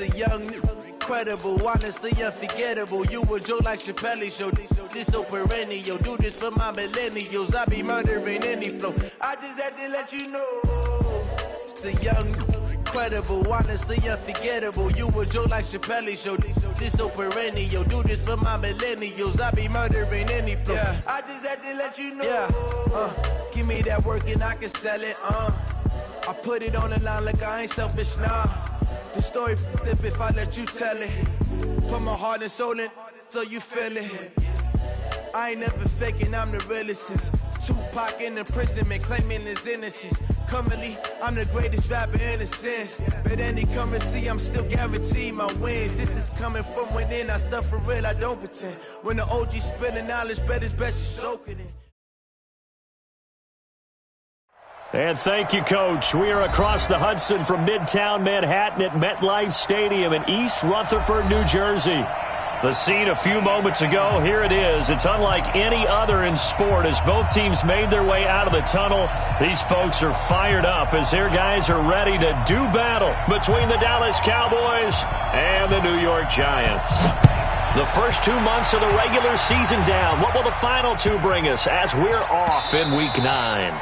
the young, incredible, honestly unforgettable. You a joke like Chappelle Show. This so perennial. Do this for my millennials. I be murdering any flow. I just had to let you know. It's the young, incredible, honestly unforgettable. You a joke like Chappelle Show. This so perennial. Do this for my millennials. I be murdering any flow. Yeah. I just had to let you know. Yeah. Give me that work and I can sell it. I put it on the line like I ain't selfish, nah. The story flip if I let you tell it. Put my heart and soul in so you feel it. I ain't never faking, I'm the realest since Tupac in imprisonment, claiming his innocence. Currently, I'm the greatest rapper in a sense. But any currency, I'm still guaranteed my wins. This is coming from within, I stuff for real, I don't pretend. When the OG spilling knowledge, bet it's best you soak it in. And thank you, Coach. We are across the Hudson from Midtown Manhattan at MetLife Stadium in East Rutherford, New Jersey. The scene a few moments ago, here it is. It's unlike any other in sport as both teams made their way out of the tunnel. These folks are fired up as their guys are ready to do battle between the Dallas Cowboys and the New York Giants. The first 2 months of the regular season down. What will the final two bring us as we're off in Week 9?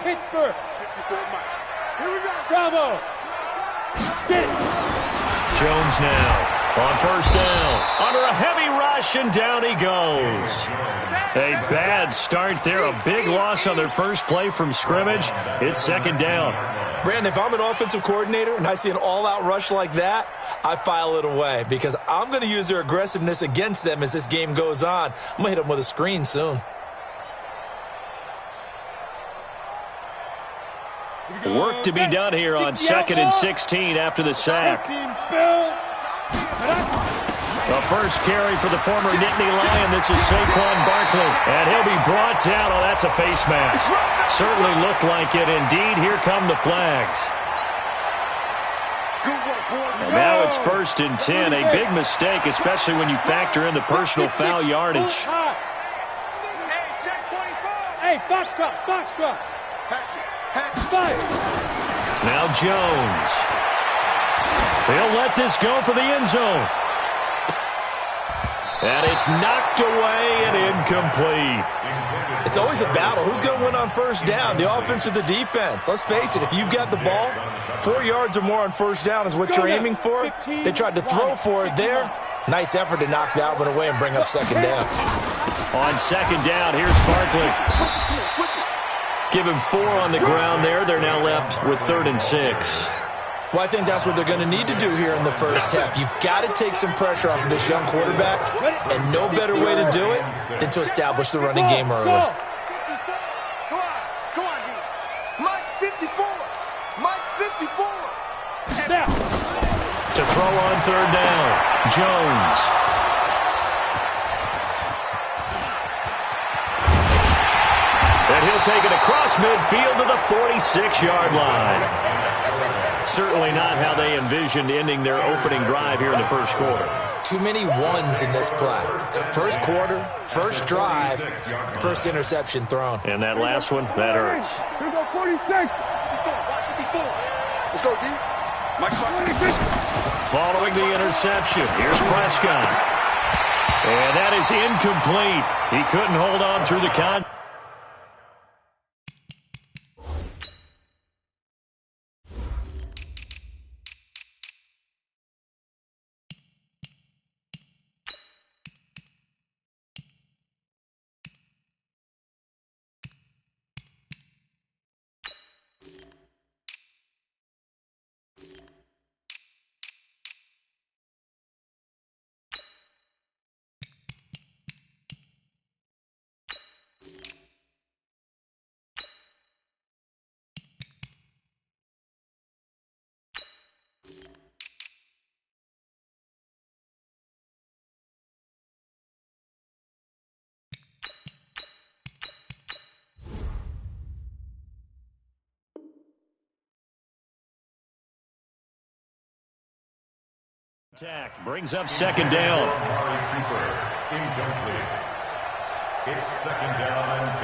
Pittsburgh. 54 Mike. Here we go. Bravo. Jones now on first down. Under a heavy rush, and down he goes. A bad start there. A big loss on their first play from scrimmage. It's second down. Brandon, if I'm an offensive coordinator and I see an all-out rush like that, I file it away because I'm going to use their aggressiveness against them as this game goes on. I'm going to hit them with a screen soon. Work to be done here on 2nd and 16 after the sack. The first carry for the former Nittany Lion. This is Saquon Barkley, and he'll be brought down. Oh, that's a face mask. Certainly looked like it. Indeed, here come the flags. And now it's 1st and 10. A big mistake, especially when you factor in the personal foul yardage. Hey, Foxtrot. Now Jones. He'll let this go for the end zone. And it's knocked away and incomplete. It's always a battle. Who's going to win on first down, the offense or the defense? Let's face it, if you've got the ball, 4 yards or more on first down is what you're aiming for. They tried to throw for it there. Nice effort to knock that one away and bring up second down. On second down, here's Barkley. Give him 4 on the ground there. They're now left with 3rd and 6. Well, I think that's what they're going to need to do here in the first half. You've got to take some pressure off of this young quarterback, and no better way to do it than to establish the running game early. Come on, D. Mike 54. Mike 54. To throw on 3rd down, Jones. And he'll take it across midfield to the 46-yard line. Certainly not how they envisioned ending their opening drive here in the first quarter. Too many ones in this play. First quarter, first drive, first interception thrown. And that last one, that hurts. Here we go, 46. Let's go, D. Following the interception, here's Prescott. And that is incomplete. He couldn't hold on through the contact. Attack brings up second down. It's second down and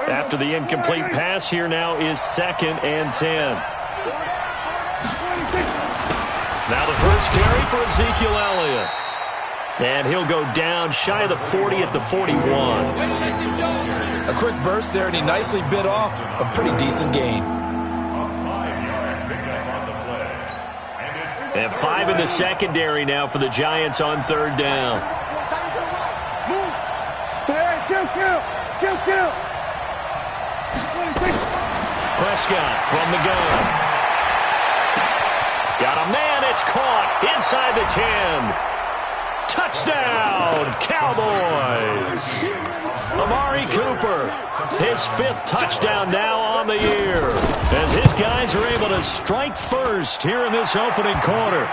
10. After the incomplete pass, here now is 2nd and 10. Now the first carry for Ezekiel Elliott. And he'll go down shy of the 40 at the 41. A quick burst there, and he nicely bit off a pretty decent gain. And 5 in the secondary now for the Giants on 3rd down. Prescott from the gun. Got a man, it's caught inside the 10. Touchdown, Cowboys! Amari Cooper, his 5th touchdown now on the year, as his guys are able to strike first here in this opening quarter.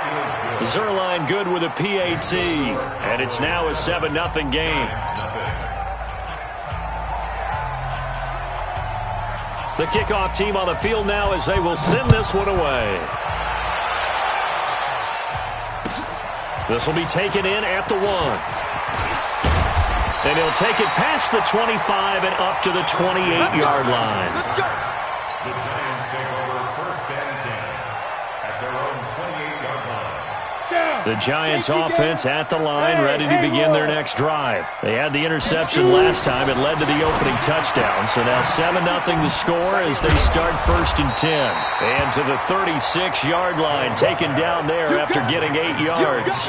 Zerline good with a PAT, and it's now a 7-0 game. The kickoff team on the field now as they will send this one away. This will be taken in at the 1. And he'll take it past the 25 and up to the 28-yard line. The Giants take over 1st and 10 at their own 28-yard line. The Giants offense at the line, ready to begin their next drive. They had the interception last time. It led to the opening touchdown. So now 7-0 the score as they start 1st and 10. And to the 36-yard line, taken down there after getting 8 yards.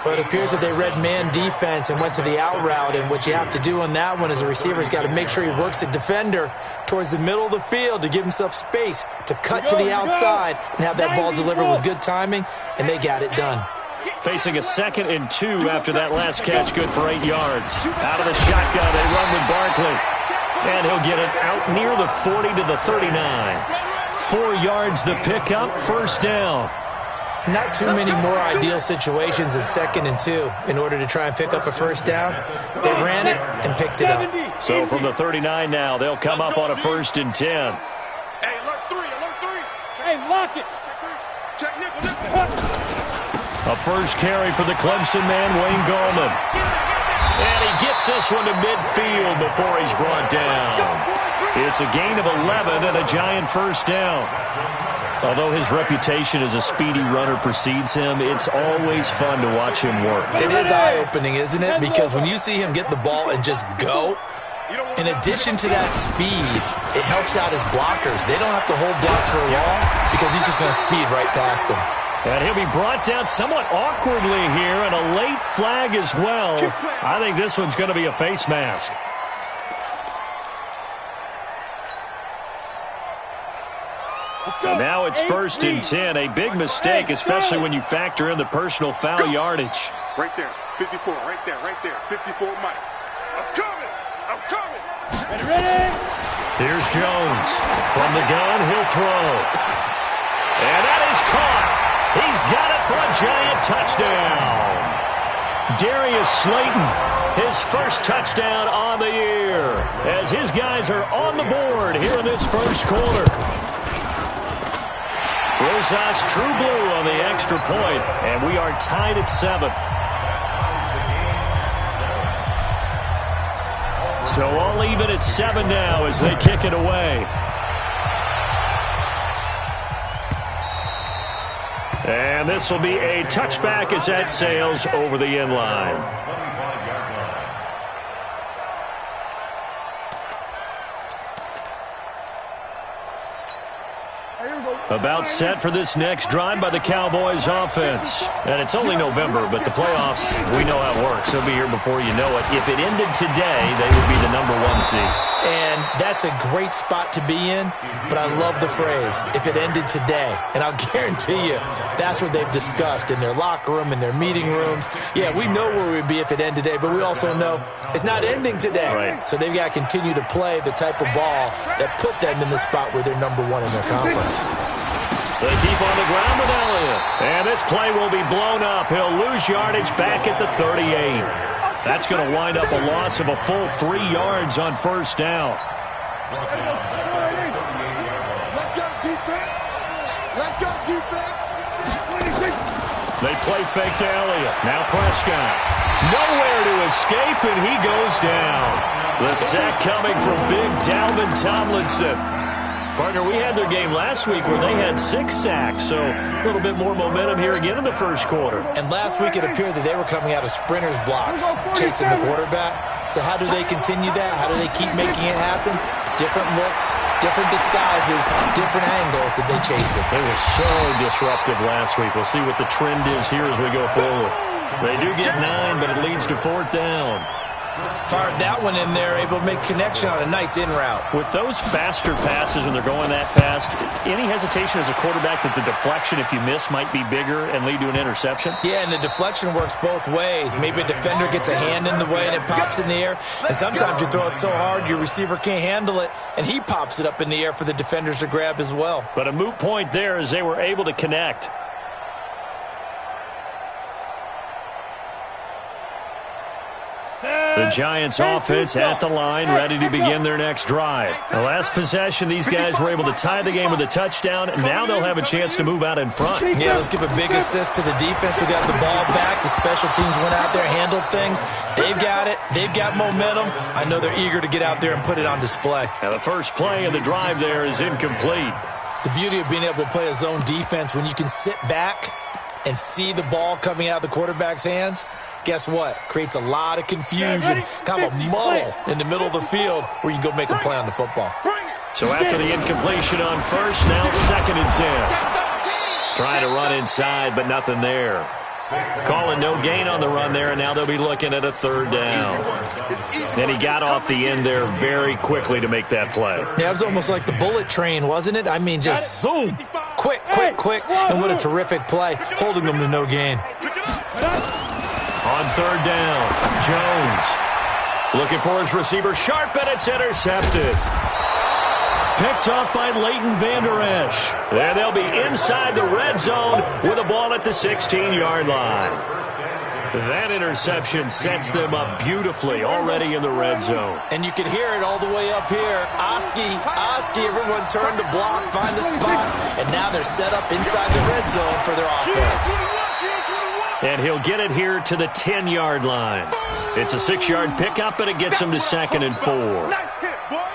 Well, it appears that they read man defense and went to the out route, and what you have to do on that one is the receiver's got to make sure he works the defender towards the middle of the field to give himself space to cut to the outside and have that ball delivered with good timing, and they got it done. Facing a 2nd and 2 after that last catch, good for 8 yards. Out of the shotgun, they run with Barkley. And he'll get it out near the 40 to the 39. 4 yards the pickup, 1st down. Not too many more ideal situations than 2nd and 2 in order to try and pick up a 1st down. They ran it and picked it up. So from the 39 now, they'll come up on a 1st and 10. Hey, alert 3, alert 3. Hey, lock it. Check nickel. A first carry for the Clemson man, Wayne Gallman. And he gets this one to midfield before he's brought down. It's a gain of 11 and a Giant 1st down. Although his reputation as a speedy runner precedes him, it's always fun to watch him work. It is eye-opening, isn't it? Because when you see him get the ball and just go, in addition to that speed, it helps out his blockers. They don't have to hold blocks for long because he's just going to speed right past them. And he'll be brought down somewhat awkwardly here, and a late flag as well. I think this one's going to be a face mask. And now it's 1st and 10. A big mistake, especially when you factor in the personal foul yardage. Right there, 54, right there, 54, Mike. I'm coming. Ready? Here's Jones. From the gun, he'll throw. And that is caught. He's got it for a Giant touchdown. Darius Slayton, his 1st touchdown on the year, as his guys are on the board here in this 1st quarter. Rosas true blue on the extra point, and we are tied at 7. So all even at 7 now as they kick it away. And this will be a touchback as that sails over the end line. About set for this next drive by the Cowboys offense. And it's only November, but the playoffs, we know how it works. They'll be here before you know it. If it ended today, they would be the number 1 seed. And that's a great spot to be in, but I love the phrase, if it ended today. And I'll guarantee you, that's what they've discussed in their locker room, in their meeting rooms. Yeah, we know where we'd be if it ended today, but we also know it's not ending today. Right. So they've got to continue to play the type of ball that put them in the spot where they're number 1 in their conference. They keep on the ground with Elliott. And this play will be blown up. He'll lose yardage back at the 38. That's going to wind up a loss of a full 3 yards on 1st down. Let's go, defense. Let's go, defense. They play fake to Elliott. Now Prescott. Nowhere to escape, and he goes down. The sack coming from big Dalvin Tomlinson. Partner, we had their game last week where they had 6 sacks, so a little bit more momentum here again in the first quarter. And last week it appeared that they were coming out of sprinters blocks, chasing the quarterback. So how do they continue that? How do they keep making it happen? Different looks, different disguises, different angles that they chase it. They were so disruptive last week. We'll see what the trend is here as we go forward. They do get 9, but it leads to 4th down. Fired that one in there, able to make connection on a nice in route. With those faster passes when they're going that fast, any hesitation as a quarterback that the deflection, if you miss, might be bigger and lead to an interception? Yeah, and the deflection works both ways. Maybe a defender gets a hand in the way and it pops in the air. And sometimes you throw it so hard your receiver can't handle it, and he pops it up in the air for the defenders to grab as well. But a moot point there as they were able to connect. The Giants offense at the line, ready to begin their next drive. The last possession, these guys were able to tie the game with a touchdown, and now they'll have a chance to move out in front. Yeah, let's give a big assist to the defense who got the ball back. The special teams went out there, handled things. They've got it. They've got momentum. I know they're eager to get out there and put it on display. Now the first play of the drive there is incomplete. The beauty of being able to play a zone defense when you can sit back and see the ball coming out of the quarterback's hands, guess what? Creates a lot of confusion, kind of a muddle in the middle of the field where you can go make a play on the football. So after the incompletion on first, now 2nd and 10. Trying to run inside, but nothing there. Calling no gain on the run there, and now they'll be looking at a 3rd down. And he got off the end there very quickly to make that play. Yeah, it was almost like the bullet train, wasn't it? I mean, just zoom. Quick, quick, quick. And what a terrific play, holding them to no gain. On 3rd down, Jones looking for his receiver, sharp, and it's intercepted. Picked up by Leighton Vander Esch. And they'll be inside the red zone with a ball at the 16-yard line. That interception sets them up beautifully already in the red zone. And you can hear it all the way up here. Oski, everyone turned to block, find a spot, and now they're set up inside the red zone for their offense. And he'll get it here to the 10-yard line. It's a 6-yard pickup, and it gets him to 2nd and 4.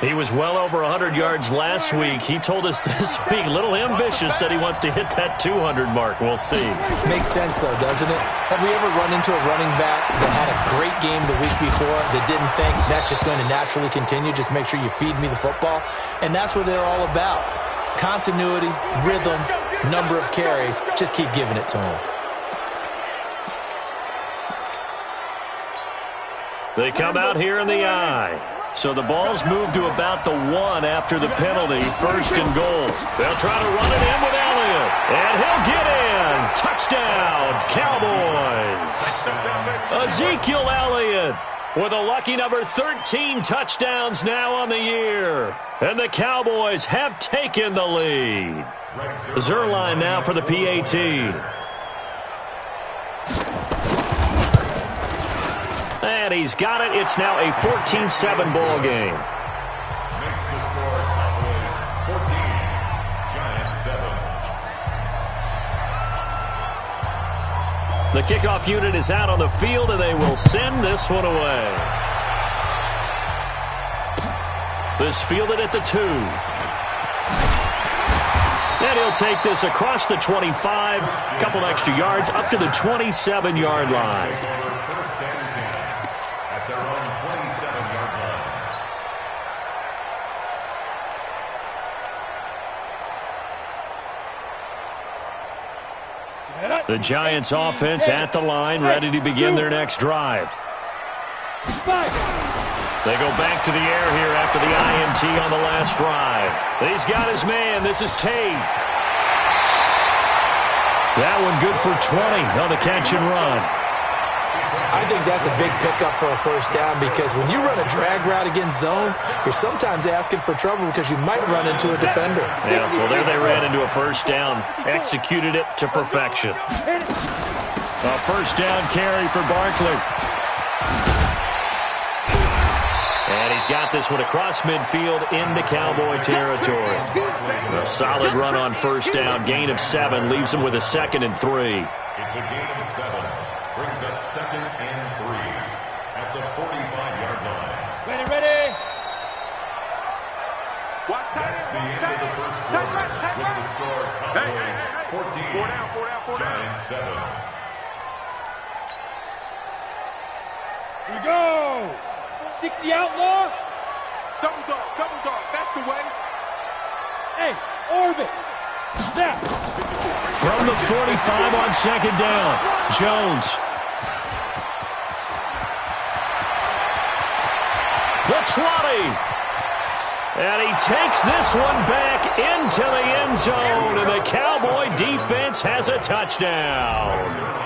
He was well over 100 yards last week. He told us this week, a little ambitious, said he wants to hit that 200 mark. We'll see. Makes sense, though, doesn't it? Have we ever run into a running back that had a great game the week before that didn't think that's just going to naturally continue? Just make sure you feed me the football. And that's what they're all about. Continuity, rhythm, number of carries. Just keep giving it to them. They come out here in the eye. So the ball's moved to about the 1 after the penalty, 1st and goal. They'll try to run it in with Elliott. And he'll get in. Touchdown, Cowboys. Ezekiel Elliott with a lucky number 13 touchdowns now on the year. And the Cowboys have taken the lead. Zerline now for the PAT. And he's got it. It's now a 14-7 ball game. Makes the score Cowboys 14, Giants 7. The kickoff unit is out on the field, and they will send this one away. This fielded at the 2. And he'll take this across the 25, a couple extra yards, up to the 27-yard line. The Giants offense at the line, ready to begin their next drive. They go back to the air here after the INT on the last drive. He's got his man. This is Tate. That one good for 20 on the catch and run. I think that's a big pickup for a 1st down because when you run a drag route against zone, you're sometimes asking for trouble because you might run into a defender. Yeah, well, there they ran into a 1st down. Executed it to perfection. A 1st down carry for Barkley. And And he's got this one across midfield into Cowboy territory. A solid run on first down. Gain of 7 leaves him with a 2nd and 3. It's a gain of 7. Brings up 2nd and 3 at the 45-yard line. Ready. That's the end of the first quarter with the score Cowboys 14, Giants 7. Here we go. 60 outlaw. Double dog. That's the way. Hey, orbit. Now. From the 45 on 2nd down, Jones. The 20. And he takes this one back into the end zone, and the Cowboy defense has a touchdown.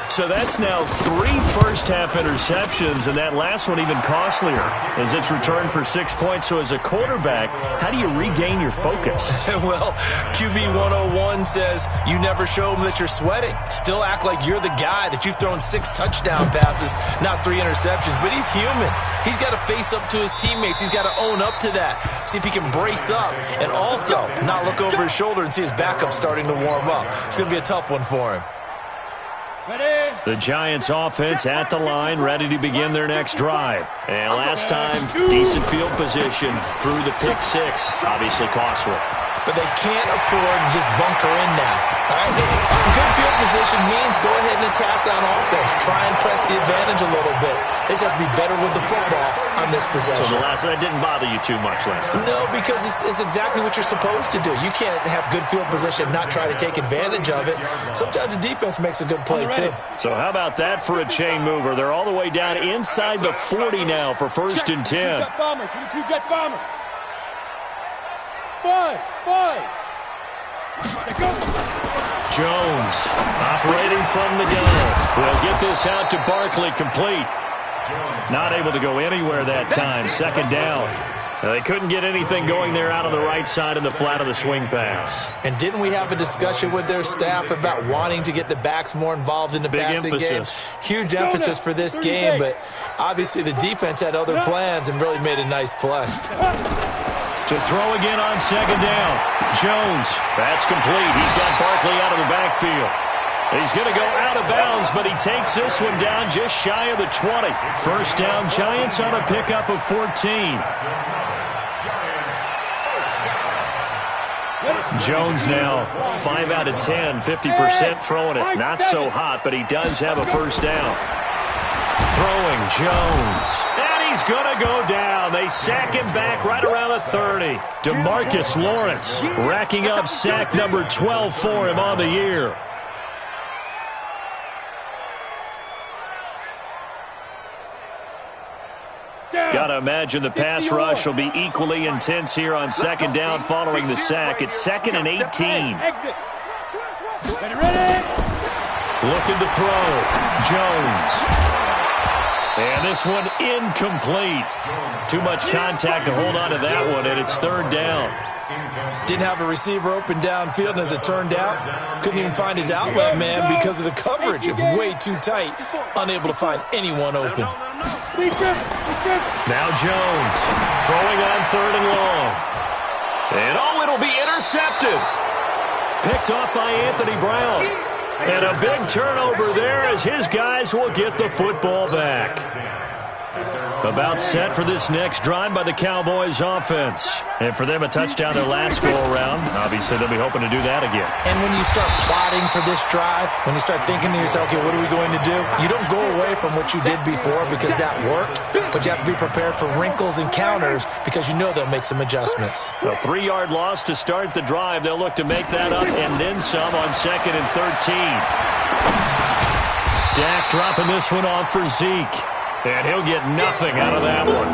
So that's now 3 first-half interceptions, and that last one even costlier as it's returned for 6 points. So as a quarterback, how do you regain your focus? Well, QB 101 says you never show them that you're sweating. Still act like you're the guy, that you've thrown 6 touchdown passes, not 3 interceptions. But he's human. He's got to face up to his teammates. He's got to own up to that, see if he can brace up, and also not look over his shoulder and see his backup starting to warm up. It's going to be a tough one for him. The Giants offense at the line, ready to begin their next drive. And last time, decent field position through the pick 6. Obviously costly. But they can't afford to just bunker in now. All right? Good field position means go ahead and attack on offense. Try and press the advantage a little bit. They just have to be better with the football on this possession. So the last one, it didn't bother you too much last time? No, because it's exactly what you're supposed to do. You can't have good field position and not try to take advantage of it. Sometimes the defense makes a good play, too. So how about that for a chain mover? They're all the way down inside the 40 now for 1st and 10. Two-jet bomber. 5. Jones operating from the gun. Will get this out to Barkley, complete. Not able to go anywhere that time. 2nd down. They couldn't get anything going there out on the right side of the flat of the swing pass. And didn't we have a discussion with their staff about wanting to get the backs more involved in the passing game? Huge emphasis for this game, but obviously the defense had other plans and really made a nice play. To throw again on 2nd down. Jones, that's complete. He's got Barkley out of the backfield. He's going to go out of bounds, but he takes this one down just shy of the 20. 1st down, Giants on a pickup of 14. Jones now 5 out of 10, 50% throwing it. Not so hot, but he does have a 1st down. Throwing Jones. And he's going to go down. They sack him back right around the 30. DeMarcus Lawrence racking up sack number 12 for him on the year. Got to imagine the pass rush will be equally intense here on 2nd down following the sack. It's 2nd and 18. Looking to throw. Jones. And this one incomplete. Too much contact to hold on to that one, and it's 3rd down. Didn't have a receiver open downfield, and as it turned out, couldn't even find his outlet man because of the coverage. It was way too tight, unable to find anyone open. Now Jones throwing on 3rd and long. And it'll be intercepted. Picked off by Anthony Brown. And a big turnover there as his guys will get the football back. About set for this next drive by the Cowboys offense. And for them, a touchdown their last go-around. Obviously, they'll be hoping to do that again. And when you start plotting for this drive, when you start thinking to yourself, okay, what are we going to do? You don't go away from what you did before because that worked, but you have to be prepared for wrinkles and counters because you know they'll make some adjustments. A 3-yard loss to start the drive. They'll look to make that up and then some on 2nd and 13. Dak dropping this one off for Zeke. And he'll get nothing out of that one.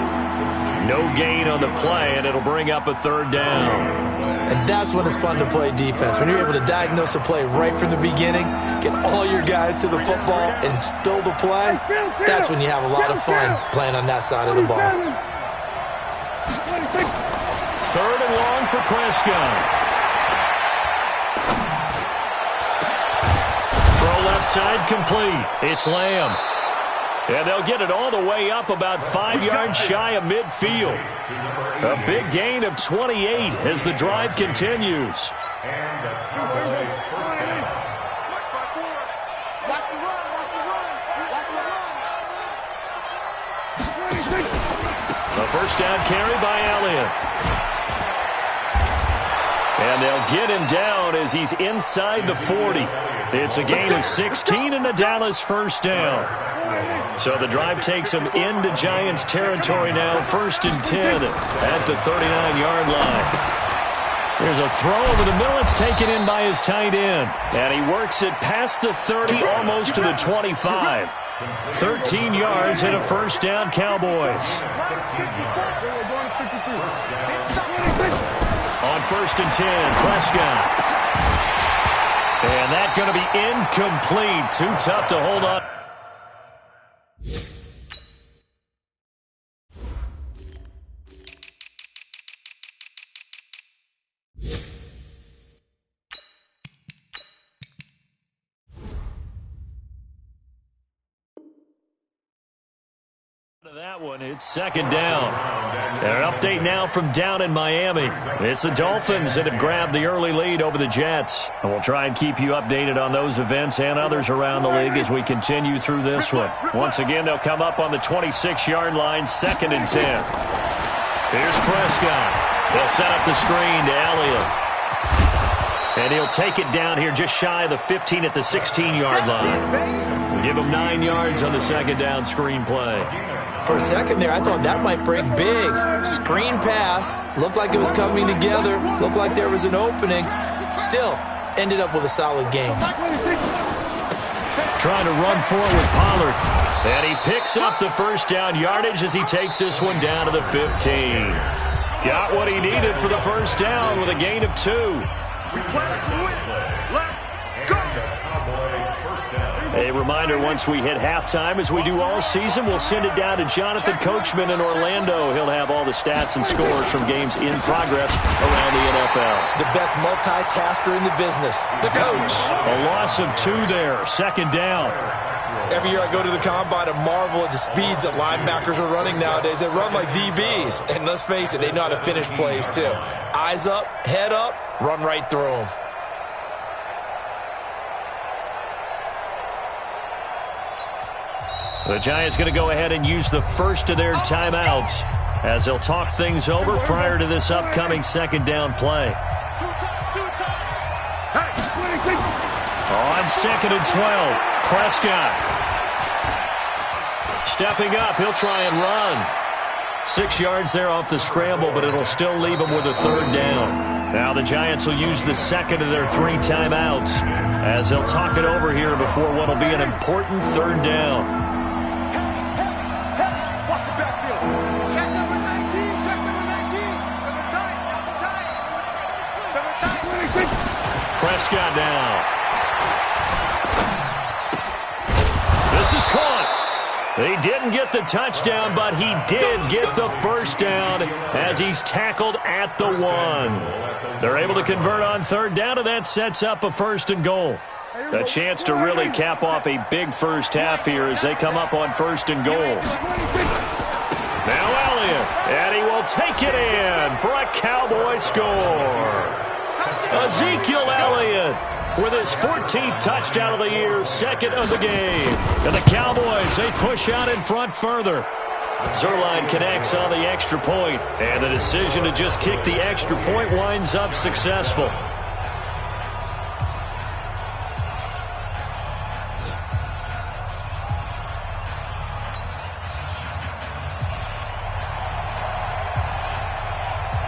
No gain on the play, and it'll bring up a 3rd down. And that's when it's fun to play defense. When you're able to diagnose a play right from the beginning, get all your guys to the football, and spill the play, that's when you have a lot of fun playing on that side of the ball. 3rd and long for Prescott. Throw left side complete. It's Lamb. And they'll get it all the way up about 5 yards shy of midfield. A big gain of 28 as the drive continues. And the Cowboy first down. Watch the run. A first down carry by Elliott. And they'll get him down as he's inside the 40. It's a gain of 16 and a Dallas first down. So the drive takes him into Giants territory now, 1st and 10 at the 39-yard line. There's a throw over the middle. It's taken in by his tight end. And he works it past the 30, almost to the 25. 13 yards and a first down, Cowboys. On 1st and 10, Prescott. And that's going to be incomplete. Too tough to hold on. That one, it's 2nd down. An update now from down in Miami. It's the Dolphins that have grabbed the early lead over the Jets. And we'll try and keep you updated on those events and others around the league as we continue through this one. Once again, they'll come up on the 26-yard line, 2nd and 10. Here's Prescott. They'll set up the screen to Elliott. And he'll take it down here just shy of the 15 at the 16-yard line. We'll give him 9 yards on the 2nd down screen play. For a second there, I thought that might break big. Screen pass. Looked like it was coming together. Looked like there was an opening. Still, ended up with a solid game. Trying to run forward with Pollard. And he picks up the first down yardage as he takes this one down to the 15. Got what he needed for the first down with a gain of 2. A reminder, once we hit halftime, as we do all season, we'll send it down to Jonathan Coachman in Orlando. He'll have all the stats and scores from games in progress around the NFL. The best multitasker in the business, the coach. A loss of 2 there, 2nd down. Every year I go to the combine and marvel at the speeds that linebackers are running nowadays. They run like DBs. And let's face it, they know how to finish plays too. Eyes up, head up, run right through them. The Giants going to go ahead and use the first of their timeouts as they'll talk things over prior to this upcoming 2nd down play. On 2nd and 12, Prescott. Stepping up, he'll try and run. 6 yards there off the scramble, but it'll still leave him with a 3rd down. Now the Giants will use the 2nd of their 3 timeouts as they'll talk it over here before what will be an important 3rd down. Prescott down. This is caught. He didn't get the touchdown, but he did get the first down as he's tackled at the 1. They're able to convert on 3rd down, and that sets up a 1st and goal. A chance to really cap off a big first half here as they come up on 1st and goal. Now Elliott, and he will take it in for a Cowboy score. Ezekiel Elliott with his 14th touchdown of the year, 2nd of the game. And the Cowboys, they push out in front further. Zerline connects on the extra point, and the decision to just kick the extra point winds up successful.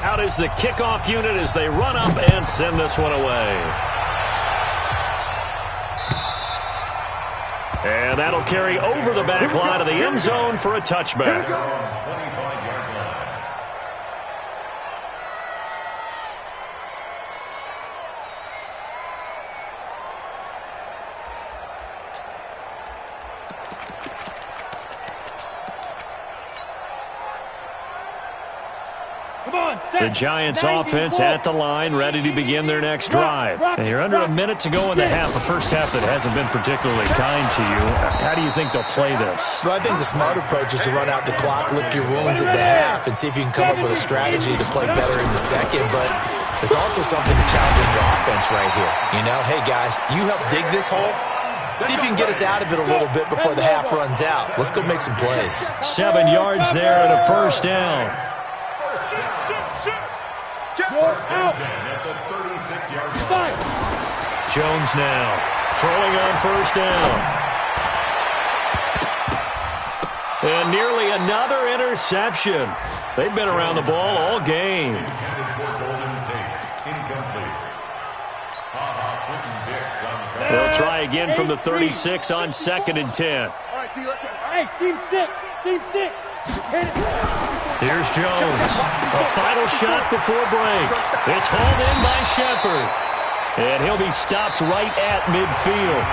Out is the kickoff unit as they run up and send this one away. And that'll carry over the back line of the end zone for a touchback. The Giants offense at the line, ready to begin their next drive. And you're under a minute to go in the half, a first half that hasn't been particularly kind to you. How do you think they'll play this? Well, I think the smart approach is to run out the clock, lick your wounds at the half, and see if you can come up with a strategy to play better in the second. But there's also something to challenge your offense right here. You know, hey, guys, you help dig this hole. See if you can get us out of it a little bit before the half runs out. Let's go make some plays. 7 yards there and a first down. Jones now throwing on first down. And nearly another interception. They've been around the ball all game. They'll try again from the 36 on 2nd and 10. Hey, seam 6. Seam 6. Here's Jones. A final shot before break. It's hauled in by Shepard. And he'll be stopped right at midfield.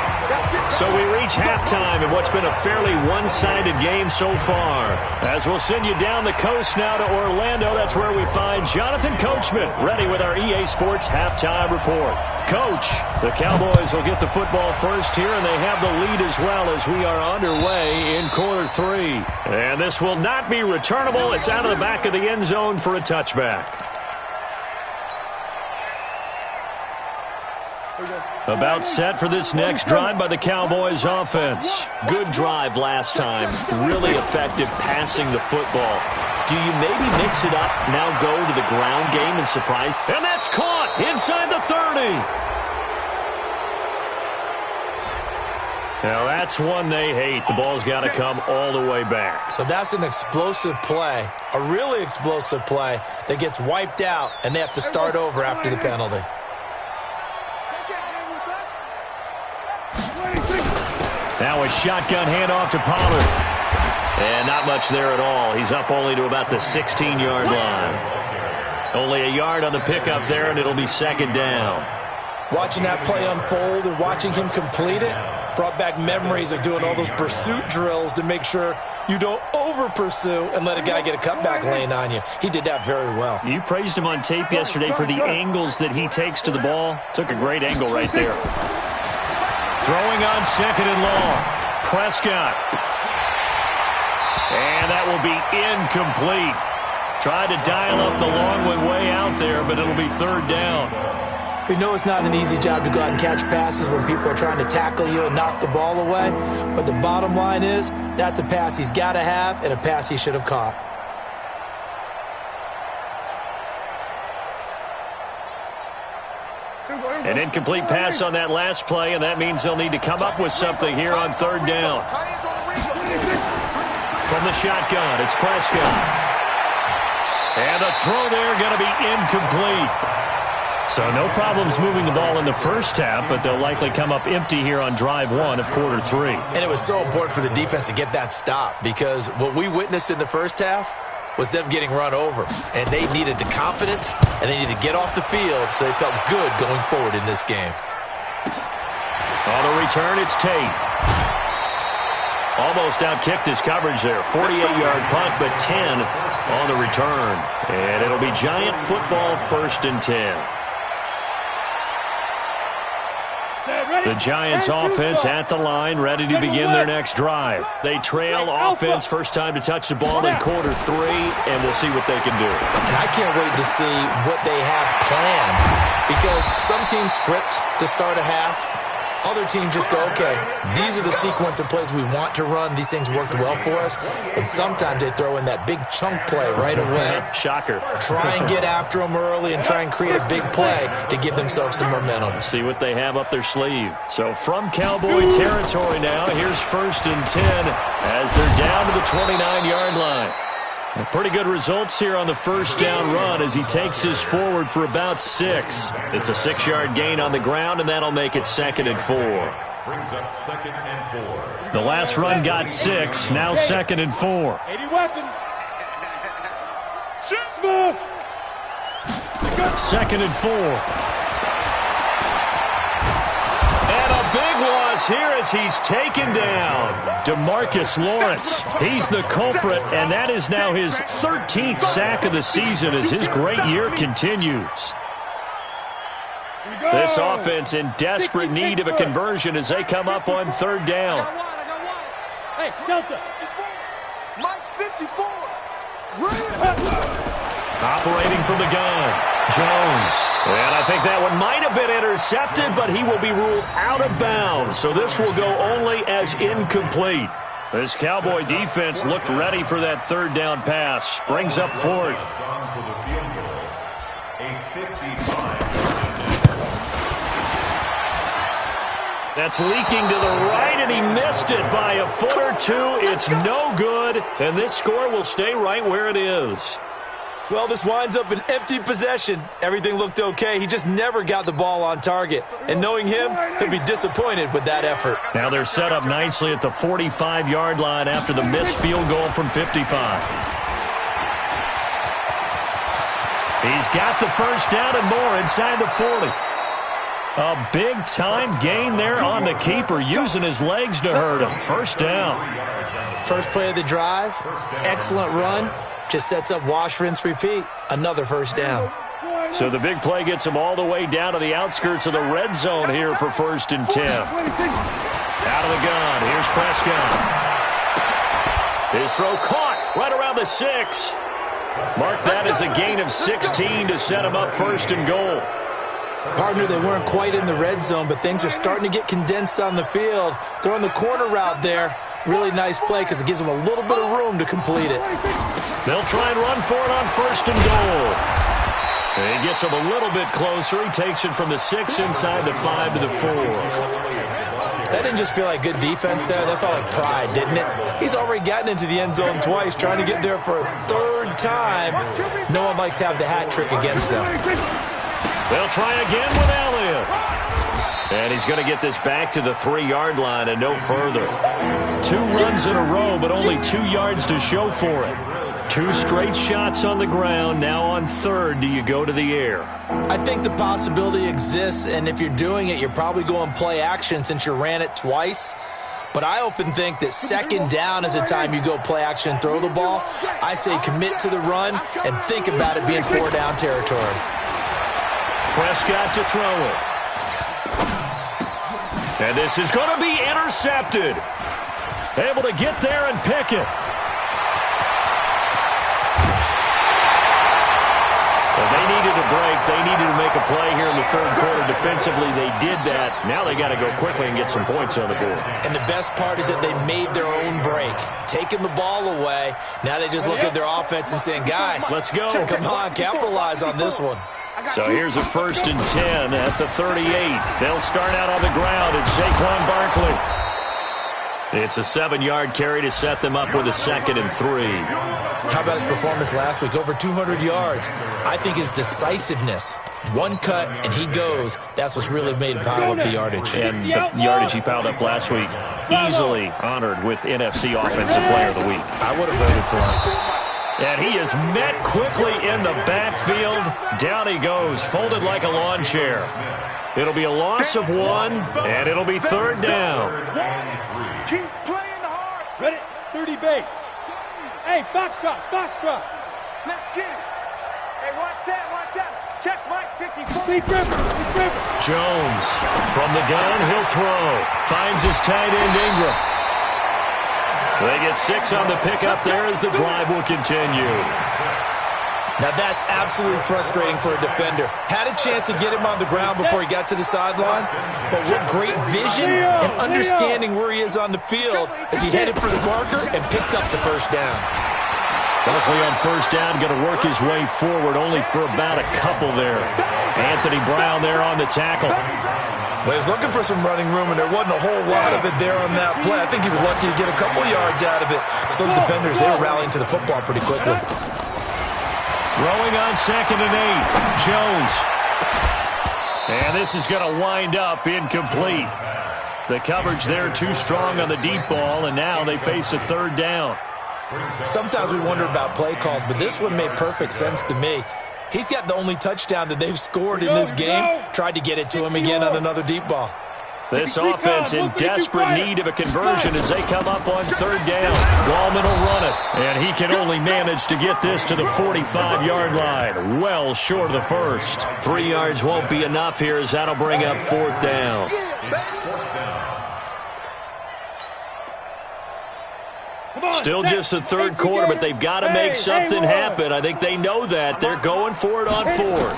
So we reach halftime in what's been a fairly one-sided game so far. As we'll send you down the coast now to Orlando, that's where we find Jonathan Coachman, ready with our EA Sports Halftime Report. Coach, the Cowboys will get the football first here, and they have the lead as well as we are underway in quarter 3. And this will not be returnable. It's out of the back of the end zone for a touchback. About set for this next drive by the Cowboys offense. Good drive last time. Really effective passing the football. Do you maybe mix it up, now go to the ground game and surprise? And that's caught inside the 30. Now that's one they hate. The ball's got to come all the way back. So that's an explosive play, a really explosive play that gets wiped out, and they have to start over after the penalty. Now a shotgun handoff to Pollard. And not much there at all. He's up only to about the 16-yard line. Only a yard on the pickup there, and it'll be 2nd down. Watching that play unfold and watching him complete it brought back memories of doing all those pursuit drills to make sure you don't over-pursue and let a guy get a cutback lane on you. He did that very well. You praised him on tape yesterday for the angles that he takes to the ball. Took a great angle right there. Throwing on 2nd and long. Prescott. And that will be incomplete. Tried to dial up the long one way out there, but it'll be 3rd down. We know it's not an easy job to go out and catch passes when people are trying to tackle you and knock the ball away. But the bottom line is, that's a pass he's got to have and a pass he should have caught. An incomplete pass on that last play, and that means they'll need to come up with something here on 3rd down. From the shotgun, it's Prescott. And the throw there going to be incomplete. So no problems moving the ball in the first half, but they'll likely come up empty here on drive 1 of quarter 3. And it was so important for the defense to get that stop, because what we witnessed in the first half was them getting run over. And they needed the confidence, and they needed to get off the field so they felt good going forward in this game. On the return, it's Tate. Almost outkicked his coverage there. 48-yard punt, but 10 on the return. And it'll be Giant football 1st and 10. The Giants offense at the line, ready to begin their next drive. They trail offense, first time to touch the ball in quarter 3, and we'll see what they can do. And I can't wait to see what they have planned, because some teams script to start a half. Other teams just go, okay, these are the sequence of plays we want to run. These things worked well for us. And sometimes they throw in that big chunk play right away. Shocker. Try and get after them early and try and create a big play to give themselves some momentum. See what they have up their sleeve. So from Cowboy territory now, here's 1st and 10 as they're down to the 29-yard line. Pretty good results here on the first down run as he takes this forward for about 6. It's a 6-yard gain on the ground, and that'll make it 2nd and 4. Brings up 2nd and 4. The last run got 6, now 2nd and 4. 80 weapon. 2nd and 4. And a big loss here as he's taken down. DeMarcus Lawrence, he's the culprit, and that is now his 13th sack of the season as his great year continues. This offense in desperate need of a conversion as they come up on third down. Hey, Delta. Mike 54. Operating from the gun, Jones. And I think that one might have been intercepted, but he will be ruled out of bounds. So this will go only as incomplete. This Cowboy defense looked ready for that third down pass. Brings up fourth. That's leaking to the right, and he missed it by a foot or two. It's no good, and this score will stay right where it is. Well, this winds up an empty possession. Everything looked okay. He just never got the ball on target. And knowing him, he'll be disappointed with that effort. Now they're set up nicely at the 45-yard line after the missed field goal from 55. He's got the first down and more inside the 40. A big-time gain there on the keeper, using his legs to hurt him. First down. First play of the drive, excellent run. Just sets up wash, rinse, repeat. Another first down. So the big play gets him all the way down to the outskirts of the red zone here for 1st and 10. Out of the gun, here's Prescott. His throw caught right around the 6. Mark that as a gain of 16 to set him up 1st and goal. Partner, they weren't quite in the red zone, but things are starting to get condensed on the field. Throwing the corner route there. Really nice play because it gives them a little bit of room to complete it. They'll try and run for it on 1st and goal. He gets him a little bit closer. He takes it from the 6 inside the 5 to the 4. That didn't just feel like good defense there. That felt like pride, didn't it? He's already gotten into the end zone twice, trying to get there for a 3rd time. No one likes to have the hat trick against them. They'll try again with Elliott. And he's going to get this back to the 3-yard line and no further. 2 runs in a row, but only 2 yards to show for it. 2 straight shots on the ground. Now on 3rd, do you go to the air? I think the possibility exists, and if you're doing it, you're probably going play action since you ran it twice. But I often think that 2nd down is the time you go play action and throw the ball. I say commit to the run and think about it being 4-down territory. Prescott to throw it. And this is going to be intercepted. Able to get there and pick it. Well, they needed a break. They needed to make a play here in the 3rd quarter. Defensively, they did that. Now they got to go quickly and get some points on the board. And the best part is that they made their own break. Taking the ball away. Now they just look at their offense and saying, guys, let's go. Come on, capitalize on this one. So here's a 1st and 10 at the 38. They'll start out on the ground. It's Saquon Barkley. It's a 7-yard carry to set them up with a 2nd and 3. How about his performance last week? Over 200 yards. I think his decisiveness. One cut, and he goes. That's what's really made him pile up the yardage. And the yardage he piled up last week, easily honored with NFC Offensive Player of the Week. I would have voted for him. And he is met quickly in the backfield. Down he goes, folded like a lawn chair. It'll be a loss of 1, and it'll be 3rd down. Keep playing hard. Ready? 30 base. Hey, Foxtrot. Let's get it. Hey, watch that. Check Mike 54. Big river. Jones from the gun, he'll throw. Finds his tight end Ingram. They get 6 on the pickup there as the drive will continue. Now that's absolutely frustrating for a defender. Had a chance to get him on the ground before he got to the sideline, but what great vision and understanding where he is on the field as he headed for the marker and picked up the 1st down. Barkley on 1st down, going to work his way forward only for about a couple there. Anthony Brown there on the tackle. Well, he was looking for some running room, and there wasn't a whole lot of it there on that play. I think he was lucky to get a couple yards out of it. So those defenders, they were rallying to the football pretty quickly. Throwing on 2nd and 8, Jones. And this is going to wind up incomplete. The coverage there too strong on the deep ball, and now they face a 3rd down. Sometimes we wonder about play calls, but this one made perfect sense to me. He's got the only touchdown that they've scored in this game. Tried to get it to him again on another deep ball. This offense in desperate need of a conversion as they come up on third down. Gallman will run it, and he can only manage to get this to the 45-yard line. Well short of the first. 3 yards won't be enough here as that'll bring up fourth down. Still just the third quarter, but they've got to make something happen. I think they know that. They're going for it on fourth.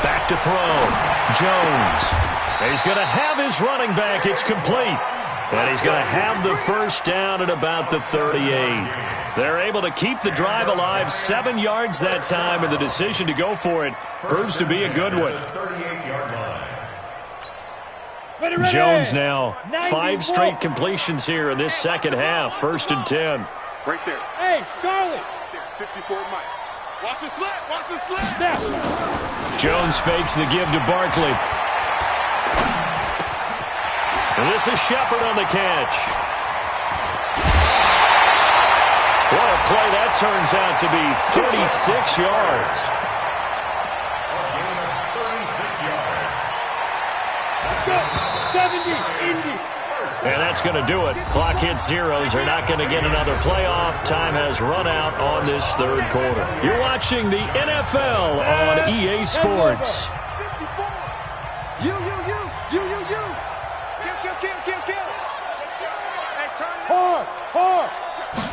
Back to throw. Jones. He's going to have his running back. It's complete. And he's going to have the first down at about the 38. They're able to keep the drive alive. 7 yards that time, and the decision to go for it proves to be a good one. Jones now 5 straight completions here in this second half. 1st and 10. Right there. Hey, Charlie. 54 Mike. Watch the slant. Watch the slant. Now. Jones fakes the give to Barkley. And this is Shepard on the catch. What a play that turns out to be. 36 yards. And that's going to do it. Clock hits zeros. They're not going to get another playoff. Time has run out on this third quarter. You're watching the NFL on EA Sports. You. Kill. Hey, turn it. Hard.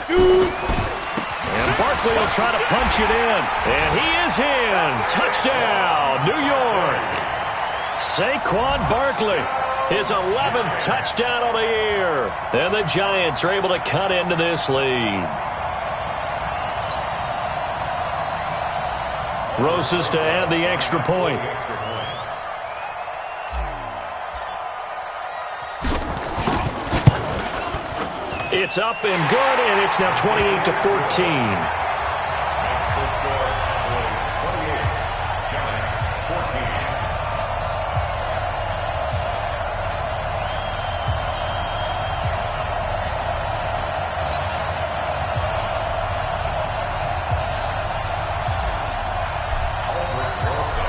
Shoot. And Barkley will try to punch it in. And he is in. Touchdown, New York. Saquon Barkley. His 11th touchdown on the year. And the Giants are able to cut into this lead. Rosas to add the extra point. It's up and good, and it's now 28-14.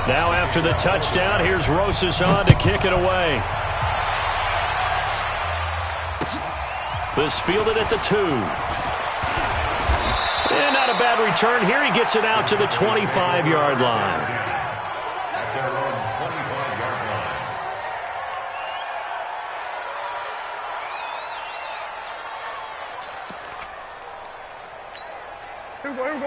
Now after the touchdown, here's Rosas on to kick it away. This fielded at the 2. And not a bad return here. He gets it out to the 25-yard line.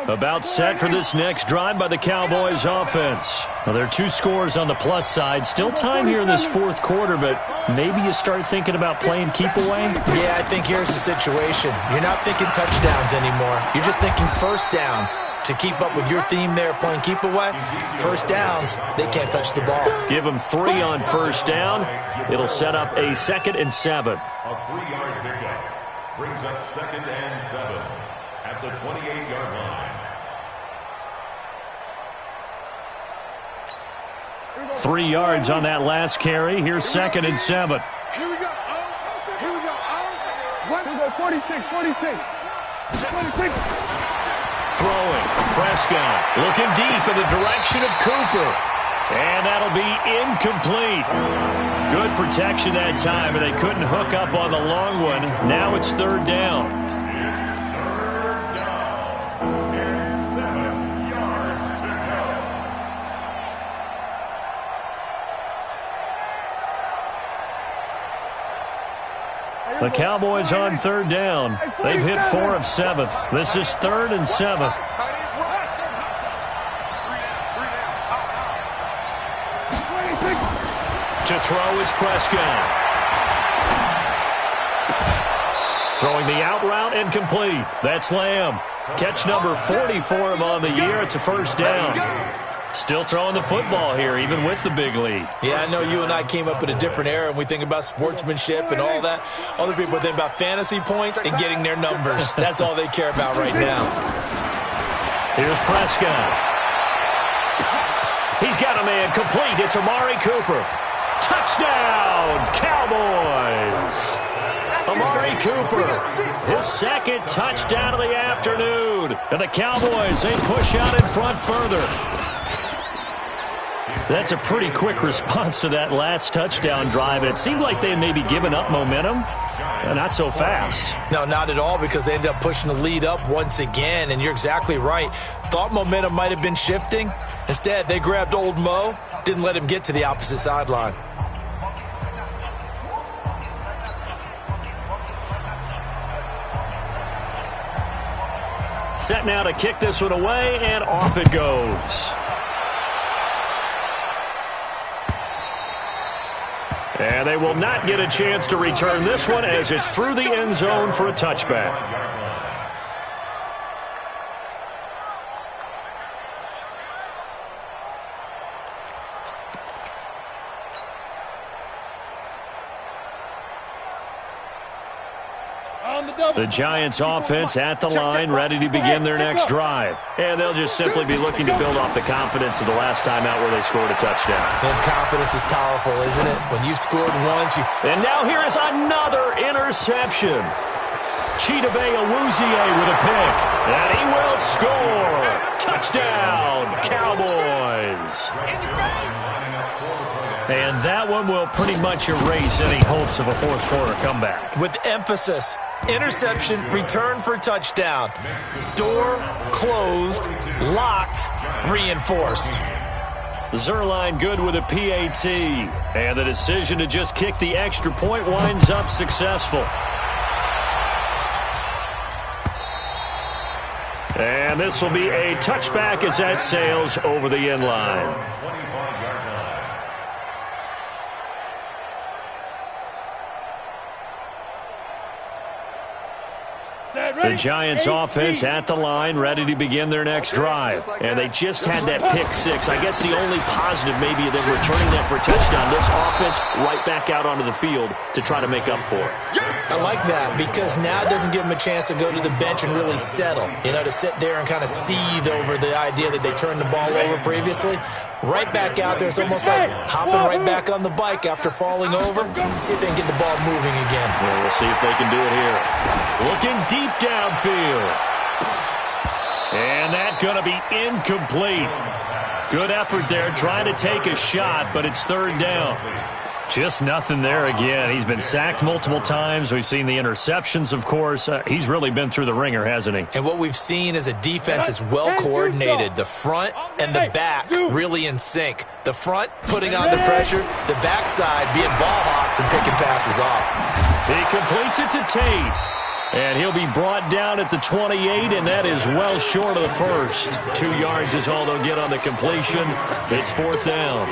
About set for this next drive by the Cowboys offense. Well, there are 2 scores on the plus side. Still time here in this fourth quarter, but maybe you start thinking about playing keep away? Yeah, I think here's the situation. You're not thinking touchdowns anymore. You're just thinking first downs. To keep up with your theme there, playing keep away, first downs, they can't touch the ball. Give them 3 on first down. It'll set up a 2nd and 7. A 3-yard pickup brings up 2nd and 7 at the 28-yard line. 3 yards on that last carry. Here's 2nd and 7. Here we go. 46. Throwing. Prescott looking deep in the direction of Cooper. And that'll be incomplete. Good protection that time, and they couldn't hook up on the long one. Now it's 3rd down. The Cowboys on 3rd down. They've hit 4 of 7. This is 3rd and 7. To throw is Prescott. Throwing the out route and complete. That's Lamb. Catch number 40 for him on the year. It's a first down. Still throwing the football here, even with the big lead. Yeah, I know you and I came up in a different era, and we think about sportsmanship and all that. Other people think about fantasy points and getting their numbers. That's all they care about right now. Here's Prescott. He's got a man complete. It's Amari Cooper. Touchdown, Cowboys. Amari Cooper, his 2nd touchdown of the afternoon. And the Cowboys, they push out in front further. That's a pretty quick response to that last touchdown drive. And it seemed like they had maybe given up momentum. Not so fast. No, not at all, because they ended up pushing the lead up once again. And you're exactly right. Thought momentum might have been shifting. Instead, they grabbed old Mo, didn't let him get to the opposite sideline. Set now to kick this one away, and off it goes. And they will not get a chance to return this one as it's through the end zone for a touchback. The Giants offense at the line, ready to begin their next drive. And they'll just simply be looking to build off the confidence of the last time out where they scored a touchdown. And confidence is powerful, isn't it? When you've scored once, you... And now here is another interception. Chidobe Awuzie with a pick. And he will score. Touchdown, Cowboys. And that one will pretty much erase any hopes of a fourth quarter comeback. With emphasis. Interception, return for touchdown. Door closed, locked, reinforced. Zuerlein good with a PAT. And the decision to just kick the extra point winds up successful. And this will be a touchback as that sails over the end line. The Giants offense at the line, ready to begin their next drive. And they just had that pick six. I guess the only positive maybe that returning that for a touchdown. This offense right back out onto the field to try to make up for it. I like that because now it doesn't give them a chance to go to the bench and really settle. You know, to sit there and kind of seethe over the idea that they turned the ball over previously. Right back out there. It's almost like hopping right back on the bike after falling over. See if they can get the ball moving again. Well, we'll see if they can do it here. Looking deep downfield. And that's going to be incomplete. Good effort there trying to take a shot, but it's third down. Just nothing there again. He's been sacked multiple times. We've seen the interceptions, of course. He's really been through the ringer, hasn't he? And what we've seen is a defense that's well coordinated. The front and the back really in sync. The front putting on the pressure. The backside being ball hawks and picking passes off. He completes it to Tate. And he'll be brought down at the 28, and that is well short of the first. 2 yards is all they'll get on the completion. It's fourth down.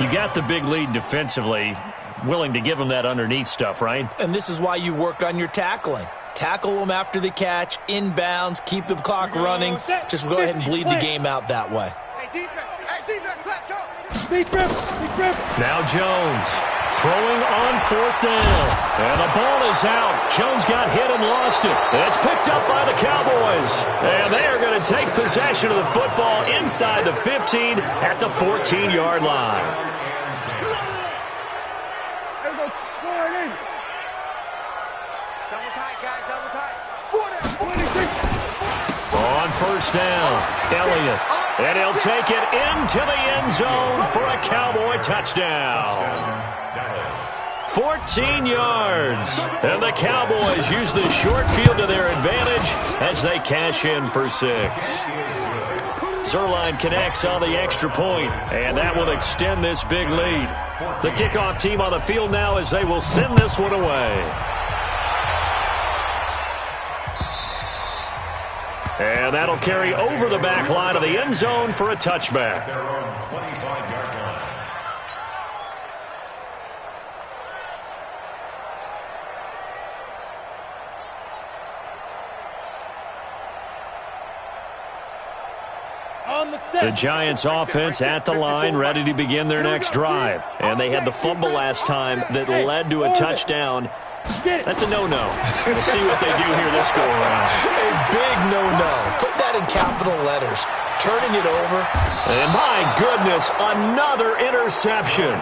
You got the big lead defensively, willing to give them that underneath stuff, right? And this is why you work on your tackling. Tackle them after the catch, inbounds, keep the clock running. Just go ahead and bleed the game out that way. Hey, defense, let's go. Deep rip. Now Jones throwing on fourth down. And the ball is out. Jones got hit and lost it. It's picked up by the Cowboys. And they are going to take possession of the football inside the 15 at the 14-yard line. Double tight, guys, double tight. On first down, Elliott. And he'll take it into the end zone for a Cowboy touchdown. 14 yards. And the Cowboys use the short field to their advantage as they cash in for 6. Zuerlein connects on the extra point, and that will extend this big lead. The kickoff team on the field now as they will send this one away. And that'll carry over the back line of the end zone for a touchback. The Giants offense at the line, ready to begin their next drive. And they had the fumble last time that led to a touchdown. That's a no-no. We'll see what they do here this go-around. A big no-no. Put that in capital letters. Turning it over. And my goodness, another interception.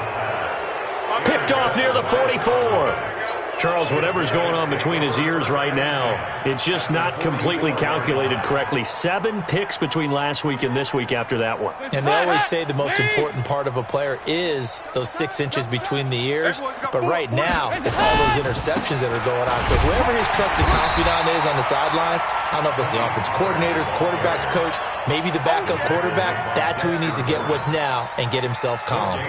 Picked off near the 44. Charles, whatever's going on between his ears right now, it's just not completely calculated correctly. 7 picks between last week and this week after that one. And they always say the most important part of a player is those 6 inches between the ears. But right now, it's all those interceptions that are going on. So whoever his trusted confidant is on the sidelines, I don't know if it's the offensive coordinator, the quarterback's coach, maybe the backup quarterback, that's who he needs to get with now and get himself calm.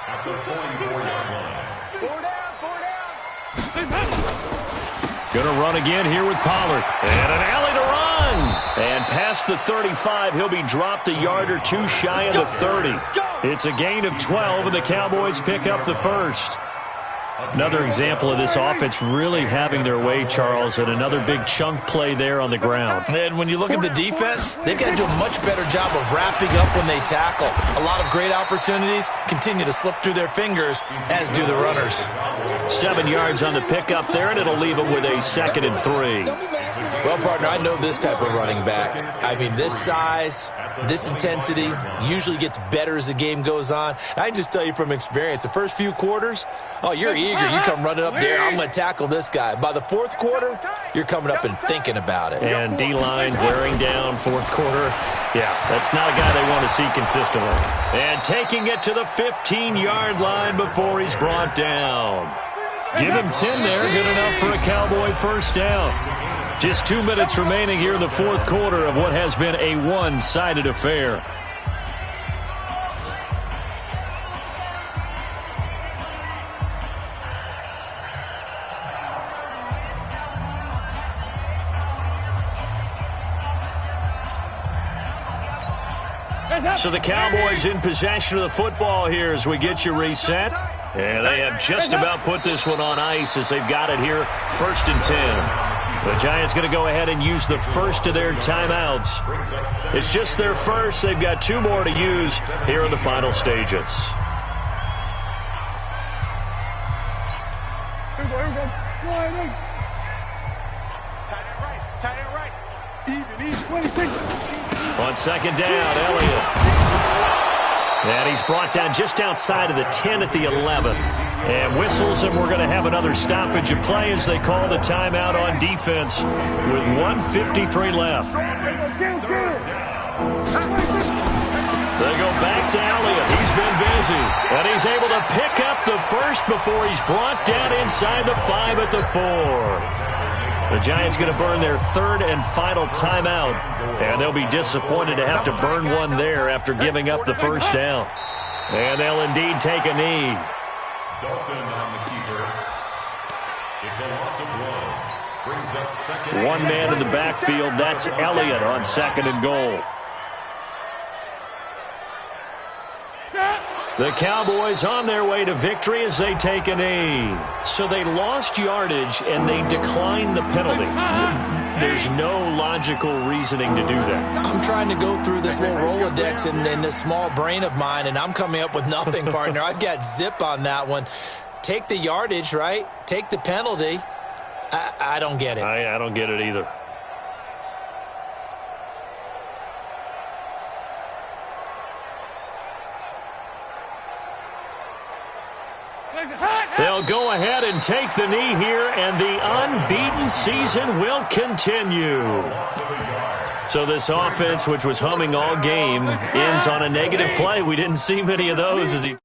At the 24-yard line. 4 down, 4 down. Gonna run again here with Pollard. And an alley to run. And past the 35, he'll be dropped a yard or 2 shy of the 30. It's a gain of 12, and the Cowboys pick up the first. Another example of this offense really having their way, Charles, and another big chunk play there on the ground. And when you look at the defense, they've got to do a much better job of wrapping up when they tackle. A lot of great opportunities continue to slip through their fingers, as do the runners. 7 yards on the pickup there, and it'll leave them with a 2nd and 3. Well, partner, I know this type of running back. I mean, this size, this intensity usually gets better as the game goes on. I can just tell you from experience, the first few quarters, oh, you're eager. You come running up there, I'm going to tackle this guy. By the 4th quarter, you're coming up and thinking about it. And D-line wearing down 4th quarter. Yeah, that's not a guy they want to see consistently. And taking it to the 15-yard line before he's brought down. Give him 10 there, good enough for a Cowboy first down. Just 2 minutes remaining here in the 4th quarter of what has been a one-sided affair. So the Cowboys in possession of the football here as we get you reset. And they have just about put this one on ice as they've got it here, 1st and 10. The Giants going to go ahead and use the first of their timeouts. It's just their first. They've got 2 more to use here in the final stages. Tight end right. Even. 26. On 2nd down, Elliott. And he's brought down just outside of the 10 at the 11. And whistles, and we're going to have another stoppage of play as they call the timeout on defense with 1:53 left. They go back to Elliott. He's been busy. And he's able to pick up the first before he's brought down inside the 5 at the 4. The Giants going to burn their 3rd and final timeout, and they'll be disappointed to have to burn one there after giving up the first down. And they'll indeed take a knee. Dalton on the keeper. It's a loss of 1. Brings up 2nd. One man in the backfield. That's Elliott on 2nd and goal. The Cowboys on their way to victory as they take a knee. So they lost yardage and they declined the penalty. There's no logical reasoning to do that. I'm trying to go through this little Rolodex in this small brain of mine, and I'm coming up with nothing, partner. I've got zip on that one. Take the yardage, right? Take the penalty. I don't get it. I don't get it either. They'll go ahead and take the knee here, and the unbeaten season will continue. So this offense, which was humming all game, ends on a negative play. We didn't see many of those as he...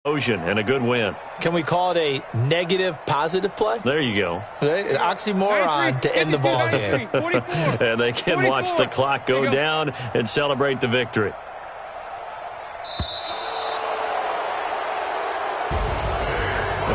and a good win. Can we call it a negative positive play? There you go. An oxymoron to end the ball game. And they can watch the clock go down and celebrate the victory.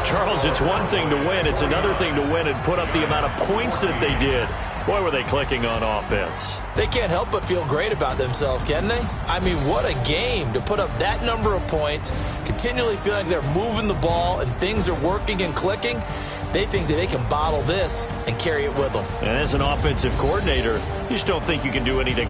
Charles, it's one thing to win. It's another thing to win and put up the amount of points that they did. Boy, were they clicking on offense. They can't help but feel great about themselves, can they? I mean, what a game to put up that number of points, continually feeling like they're moving the ball and things are working and clicking. They think that they can bottle this and carry it with them. And as an offensive coordinator, you just don't think you can do anything.